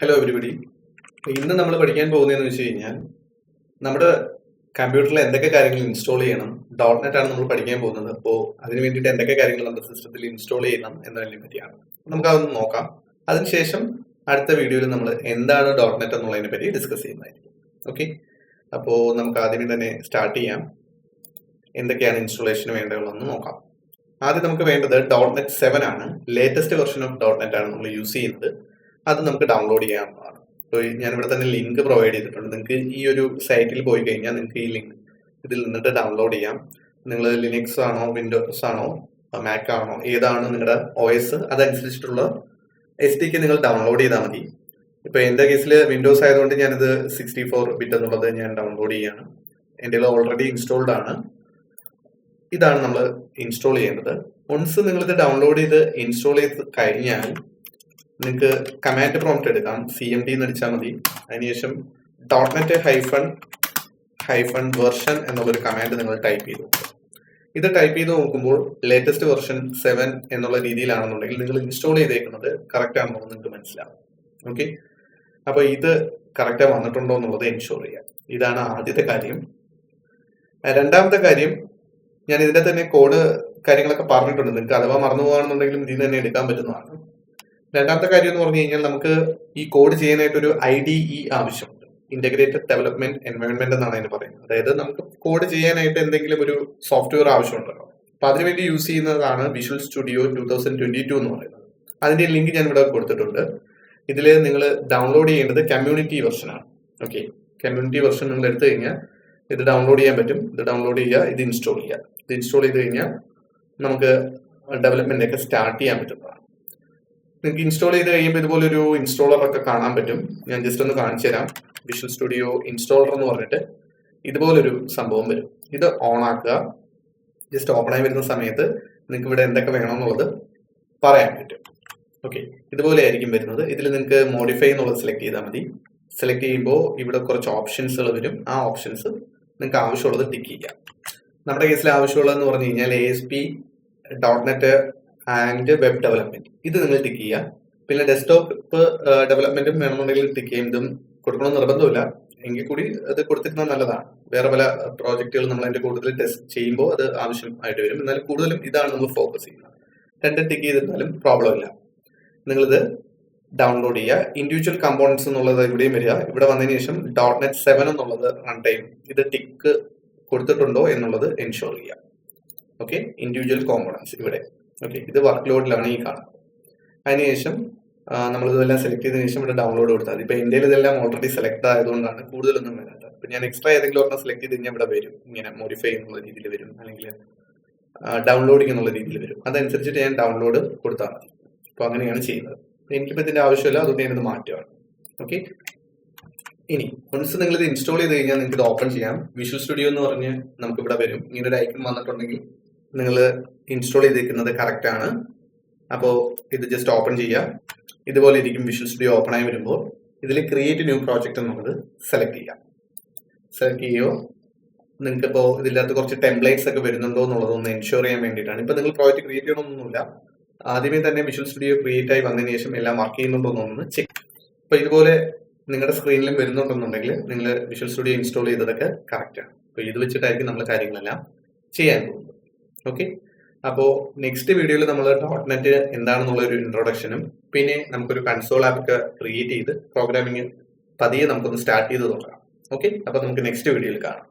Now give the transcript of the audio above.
Hello everybody. ഇന്ന് നമ്മൾ പഠിക്കാൻ പോകുന്നതെന്ന് വെച്ച് കഴിഞ്ഞാൽ നമ്മുടെ കമ്പ്യൂട്ടറിൽ എന്തൊക്കെ കാര്യങ്ങൾ ഇൻസ്റ്റാൾ ചെയ്യണം. .NET ആണ് നമ്മൾ പഠിക്കാൻ പോകുന്നത്. അപ്പോൾ അതിന് വേണ്ടിയിട്ട് എന്തൊക്കെ കാര്യങ്ങൾ നമ്മുടെ സിസ്റ്റത്തിൽ ഇൻസ്റ്റാൾ ചെയ്യണം എന്നതിനെ പറ്റിയാണ് നമുക്ക് അതൊന്ന് നോക്കാം. അതിനുശേഷം അടുത്ത വീഡിയോയിൽ നമ്മൾ എന്താണ് .NET എന്നുള്ളതിനെ പറ്റി ഡിസ്കസ് ചെയ്യുന്നതായിരിക്കും. ഓക്കെ, അപ്പോൾ നമുക്ക് ആദ്യമേ തന്നെ സ്റ്റാർട്ട് ചെയ്യാം. എന്തൊക്കെയാണ് ഇൻസ്റ്റാളേഷന് വേണ്ടതെന്ന് നോക്കാം. ആദ്യം നമുക്ക് വേണ്ടത് .NET 7 ആണ്. ലേറ്റസ്റ്റ് വെർഷൻ ഓഫ് .NET ആണ് നമ്മൾ യൂസ് ചെയ്യുന്നത്. അത് നമുക്ക് ഡൗൺലോഡ് ചെയ്യാവുന്നതാണ്. അപ്പോൾ ഞാനിവിടെ തന്നെ ലിങ്ക് പ്രൊവൈഡ് ചെയ്തിട്ടുണ്ട്. നിങ്ങൾക്ക് ഈ ഒരു സൈറ്റിൽ പോയി കഴിഞ്ഞാൽ നിങ്ങൾക്ക് ഈ ലിങ്ക് ഇതിൽ നിന്നിട്ട് ഡൗൺലോഡ് ചെയ്യാം. നിങ്ങൾ ലിനക്സ് ആണോ വിൻഡോസ് ആണോ മാക് ആണോ ഏതാണ് നിങ്ങളുടെ OS അതനുസരിച്ചിട്ടുള്ള SDK നിങ്ങൾ ഡൗൺലോഡ് ചെയ്താൽ മതി. ഇപ്പൊ എന്റെ കേസിൽ വിൻഡോസ് ആയതുകൊണ്ട് ഞാനിത് 64 ബിറ്റ് എന്നുള്ളത് ഞാൻ ഡൗൺലോഡ് ചെയ്യാണ്. എൻ്റെ ഓൾറെഡി ഇൻസ്റ്റാൾഡ് ആണ്. ഇതാണ് നമ്മൾ ഇൻസ്റ്റാൾ ചെയ്യേണ്ടത്. വൺസ് നിങ്ങളിത് ഡൗൺലോഡ് ചെയ്ത് ഇൻസ്റ്റാൾ ചെയ്ത് കഴിഞ്ഞാൽ നിങ്ങൾക്ക് കമാൻഡ് പ്രോംപ്റ്റ് എടുക്കാം. CMD എന്ന് അടിച്ചാൽ മതി. അതിനുശേഷം .NET ഹൈഫൺ വെർഷൻ എന്നുള്ളൊരു കമാൻഡ് നിങ്ങൾ ടൈപ്പ് ചെയ്തു. ഇത് ടൈപ്പ് ചെയ്ത് നോക്കുമ്പോൾ ലേറ്റസ്റ്റ് വെർഷൻ 7 എന്നുള്ള രീതിയിലാണെന്നുണ്ടെങ്കിൽ നിങ്ങൾ ഇൻസ്റ്റാൾ ചെയ്തേക്കുന്നത് കറക്റ്റ് ആണെന്ന് നിങ്ങൾക്ക് മനസ്സിലാവും. ഓക്കെ, അപ്പൊ ഇത് കറക്റ്റ് വന്നിട്ടുണ്ടോ എന്നുള്ളത് എൻഷുർ ചെയ്യാം. ഇതാണ് ആദ്യത്തെ കാര്യം. രണ്ടാമത്തെ കാര്യം, ഞാൻ ഇതിന്റെ തന്നെ കോഡ് കാര്യങ്ങളൊക്കെ പറഞ്ഞിട്ടുണ്ട്. നിങ്ങൾക്ക് അഥവാ മറന്നു പോകുകയാണെന്നുണ്ടെങ്കിലും ഇതിൽ തന്നെ എടുക്കാൻ പറ്റുന്നതാണ്. രണ്ടാമത്തെ കാര്യം എന്ന് പറഞ്ഞു കഴിഞ്ഞാൽ നമുക്ക് ഈ കോഡ് ചെയ്യാനായിട്ട് ഒരു IDE ആവശ്യമുണ്ട്. ഇന്റഗ്രേറ്റഡ് ഡെവലപ്മെന്റ് എൻവയോൺമെന്റ് എന്നാണ് അതിന് പറയുന്നത്. അതായത് നമുക്ക് കോഡ് ചെയ്യാനായിട്ട് എന്തെങ്കിലും ഒരു സോഫ്റ്റ്വെയർ ആവശ്യമുണ്ടല്ലോ. അപ്പൊ അതിനുവേണ്ടി യൂസ് ചെയ്യുന്നതാണ് വിഷ്വൽ സ്റ്റുഡിയോ 2022 എന്ന് പറയുന്നത്. അതിന്റെ ലിങ്ക് ഞാൻ ഇവിടെ കൊടുത്തിട്ടുണ്ട്. ഇതിൽ നിങ്ങൾ ഡൗൺലോഡ് ചെയ്യേണ്ടത് കമ്മ്യൂണിറ്റി വെർഷൻ ആണ്. ഓക്കെ, കമ്മ്യൂണിറ്റി വെർഷൻ നിങ്ങൾ എടുത്തു കഴിഞ്ഞാൽ ഇത് ഡൗൺലോഡ് ചെയ്യാൻ പറ്റും. ഇത് ഡൗൺലോഡ് ചെയ്യുക, ഇത് ഇൻസ്റ്റാൾ ചെയ്യുക. ഇത് ഇൻസ്റ്റാൾ ചെയ്ത് കഴിഞ്ഞാൽ നമുക്ക് ഡെവലപ്മെന്റ് ഒക്കെ സ്റ്റാർട്ട് ചെയ്യാൻ പറ്റുന്നതാണ്. നിങ്ങൾക്ക് ഇൻസ്റ്റാൾ ചെയ്ത് കഴിയുമ്പോൾ ഇതുപോലെ ഒരു ഇൻസ്റ്റാളർ ഒക്കെ കാണാൻ പറ്റും. ഞാൻ ജസ്റ്റ് ഒന്ന് കാണിച്ചു തരാം. വിഷ്വൽ സ്റ്റുഡിയോ ഇൻസ്റ്റാളർ എന്ന് പറഞ്ഞിട്ട് ഇതുപോലൊരു സംഭവം വരും. ഇത് ഓൺ ആക്കുക. ജസ്റ്റ് ഓപ്പൺ ആയി വരുന്ന സമയത്ത് നിങ്ങൾക്ക് ഇവിടെ എന്തൊക്കെ വേണമെന്നുള്ളത് പറയാൻ പറ്റും. ഓക്കെ, ഇതുപോലെ ആയിരിക്കും വരുന്നത്. ഇതിൽ നിങ്ങൾക്ക് മോഡിഫൈ എന്നുള്ളത് സെലക്ട് ചെയ്താൽ മതി. സെലക്ട് ചെയ്യുമ്പോൾ ഇവിടെ കുറച്ച് ഓപ്ഷൻസുകൾ വരും. ആ ഓപ്ഷൻസ് നിങ്ങൾക്ക് ആവശ്യമുള്ളത് ടിക്ക് ചെയ്യാം. നമ്മുടെ കേസിൽ ആവശ്യമുള്ളതെന്ന് പറഞ്ഞു കഴിഞ്ഞാൽ ASP .NET and web development ഇത് നിങ്ങൾ ടിക്ക് ചെയ്യുക. പിന്നെ ഡെസ്ക്ടോപ്പ് ഡെവലപ്മെന്റും വേണമെന്നുണ്ടെങ്കിൽ ടിക്ക് ചെയ്യും. ഇതും കൊടുക്കണമെന്ന് നിർബന്ധമില്ല, എങ്കിൽ കൂടി അത് കൊടുത്തിരുന്നത് നല്ലതാണ്. വേറെ പല പ്രോജക്റ്റുകൾ നമ്മൾ അതിന്റെ കൂടുതൽ ടെസ്റ്റ് ചെയ്യുമ്പോൾ അത് ആവശ്യമായിട്ട് വരും. എന്നാലും കൂടുതലും ഇതാണ് നമ്മൾ ഫോക്കസ് ചെയ്യുന്നത്. രണ്ടും ടിക്ക് ചെയ്തിരുന്നാലും പ്രോബ്ലം ഇല്ല. നിങ്ങളിത് ഡൗൺലോഡ് ചെയ്യുക. ഇൻഡിവിജ്വൽ കമ്പോണൻസ് എന്നുള്ളത് ഇവിടെയും വരിക. ഇവിടെ വന്നതിന് ശേഷം .NET 7 എന്നുള്ളത് റൺ ടൈം ഇത് ടിക്ക് കൊടുത്തിട്ടുണ്ടോ എന്നുള്ളത് എൻഷുർ ചെയ്യുക. ഓക്കെ, ഇൻഡിവിജ്വൽ കോമ്പോണൻസ് ഇവിടെ. ഓക്കെ, ഇത് വർക്ക് ലോഡിലാണ് ഈ കാണുന്നത്. അതിനുശേഷം നമ്മൾ ഇതെല്ലാം സെലക്ട് ചെയ്തതിനു ശേഷം ഇവിടെ ഡൗൺലോഡ് കൊടുത്താൽ മതി. ഇപ്പൊ എൻ്റെ ഇതെല്ലാം ഓൾറെഡി സെലക്ട് ആയതുകൊണ്ടാണ് കൂടുതലൊന്നും വരാത്തത്. അപ്പൊ ഞാൻ എക്സ്ട്രാ ഏതെങ്കിലും ഒരെണ്ണം സെലക്ട് ചെയ്ത് കഴിഞ്ഞാൽ ഇവിടെ വരും. ഇങ്ങനെ മോഡിഫൈ എന്നുള്ള രീതിയിൽ വരും, അല്ലെങ്കിൽ ഡൗൺലോഡിംഗ് എന്നുള്ള രീതിയിൽ വരും. അതനുസരിച്ചിട്ട് ഞാൻ ഡൗൺലോഡ് കൊടുത്താൽ മതി. അപ്പൊ അങ്ങനെയാണ് ചെയ്യുന്നത്. എനിക്കിപ്പോൾ ഇതിന്റെ ആവശ്യമില്ല, അതുകൊണ്ട് ഞാനിത് മാറ്റുകയാണ്. ഓക്കെ, ഇനി വൺസ് നിങ്ങൾ ഇത് ഇൻസ്റ്റാൾ ചെയ്ത് കഴിഞ്ഞാൽ നിങ്ങൾക്ക് ഇത് ഓപ്പൺ ചെയ്യാം. വിഷ്വൽ സ്റ്റുഡിയോ എന്ന് പറഞ്ഞ് നമുക്ക് ഇവിടെ വരും. ഇങ്ങനെ ഒരു ഐക്കൺ വന്നിട്ടുണ്ടെങ്കിൽ നിങ്ങൾ ഇൻസ്റ്റാൾ ചെയ്തിരിക്കുന്നത് കറക്റ്റ് ആണ്. അപ്പോൾ ഇത് ജസ്റ്റ് ഓപ്പൺ ചെയ്യുക. ഇതുപോലെ ഇരിക്കും വിഷ്വൽ സ്റ്റുഡിയോ ഓപ്പൺ ആയി വരുമ്പോൾ. ഇതിൽ ക്രിയേറ്റ് ന്യൂ പ്രോജക്റ്റ് എന്നുള്ളത് സെലക്ട് ചെയ്യാം. സെലക്ട് ചെയ്യുമോ, നിങ്ങൾക്ക് ഇപ്പോൾ ഇതിനകത്ത് കുറച്ച് ടെംപ്ലേറ്റ്സ് ഒക്കെ വരുന്നുണ്ടോ എന്നുള്ളതൊന്ന് എൻഷുർ ചെയ്യാൻ വേണ്ടിയിട്ടാണ്. ഇപ്പൊ നിങ്ങൾ പ്രോജക്റ്റ് ക്രിയേറ്റ് ചെയ്യണമെന്നൊന്നുമില്ല. ആദ്യമേ തന്നെ വിഷ്വൽ സ്റ്റുഡിയോ ക്രിയേറ്റ് ആയി വന്നതിന് ശേഷം എല്ലാം വർക്ക് ചെയ്യുന്നുണ്ടോ എന്നൊന്ന് ചെക്ക്. അപ്പൊ ഇതുപോലെ നിങ്ങളുടെ സ്ക്രീനിലും വരുന്നുണ്ടെന്നുണ്ടെങ്കിൽ നിങ്ങൾ വിഷ്വൽ സ്റ്റുഡിയോ ഇൻസ്റ്റാൾ ചെയ്തതൊക്കെ കറക്റ്റ് ആണ്. അപ്പൊ ഇത് വെച്ചിട്ടായിരിക്കും നമ്മൾ കാര്യങ്ങളെല്ലാം ചെയ്യാൻ പോകുന്നത്. ഓക്കെ, അപ്പോൾ നെക്സ്റ്റ് വീഡിയോയിൽ നമ്മൾ .NET എന്താണെന്നുള്ള ഒരു ഇൻട്രൊഡക്ഷനും പിന്നെ നമുക്കൊരു കൺസോൾ ആപ്പ് ഒക്കെ ക്രിയേറ്റ് ചെയ്ത് പ്രോഗ്രാമിംഗ് പതിയെ നമുക്കൊന്ന് സ്റ്റാർട്ട് ചെയ്ത് തുടങ്ങാം. ഓക്കെ, അപ്പൊ നമുക്ക് നെക്സ്റ്റ് വീഡിയോയിൽ കാണാം.